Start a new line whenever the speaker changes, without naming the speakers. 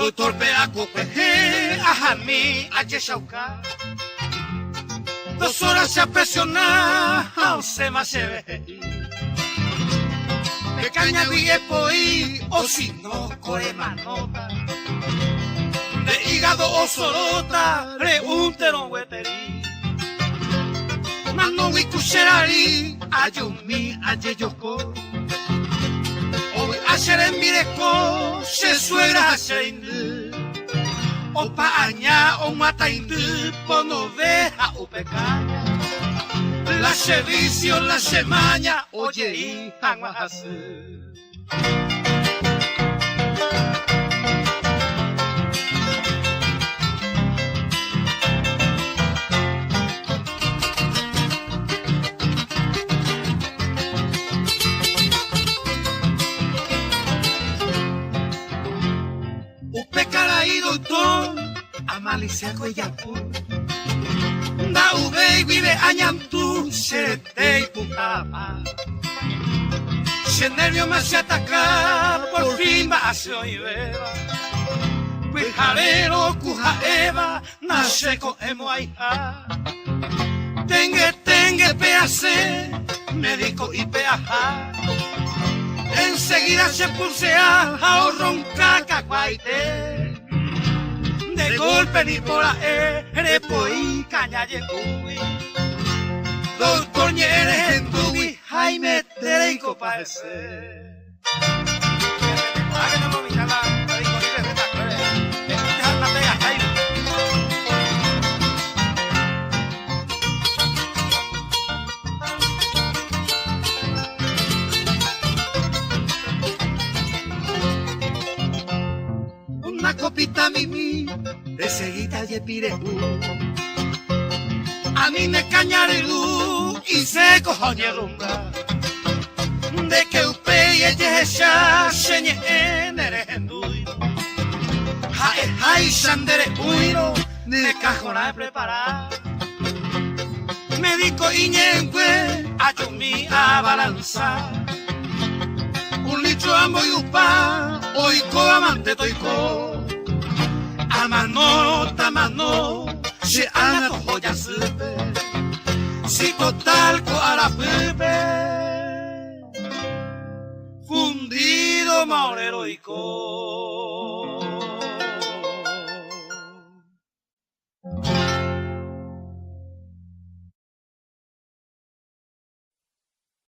Doctor Peaco, peje, ajami, ayeshauka. 2 horas se apresiona, se me se ve. De caña guille poi, o si no, coe manota. De hígado o sorota, reúntero hueteri. Mano y cucherari, ayumi, ayeyoko. Hoy ayer en Mireco, se suegra se indu. O paña o mata indu, pono veja o pecaña. La servicio, la semaña, oye y hanguahasu. Doctor, amalicia coyapu. Da ube vive añantu, se te putaba. Si el nervio me hace atacar, por fin va a ser oivera. Cuijarero, cujaeva, nace con emoaiha. Tengue, peace, médico y peaja. Enseguida se pulsea, ahorronca, cacuaite. De golpe ni por la repoi, caña yecui. Doctor Ñeres en Dubi, Jaime Tereico parece. Una copita mimi, de seguita y pirejú. A mí me cañarelú y se cojoñe rumba. De que upe y ella ya señe en erenduiro. Jae shandere uiro, de cajona preparar. Médico iñengue, ayumi a balanzar. Un litro ambo y upa, oiko amante toiko. Amano, tamano, se ana to joya supe. Si total ko ara pepe. Fundido maorero y co.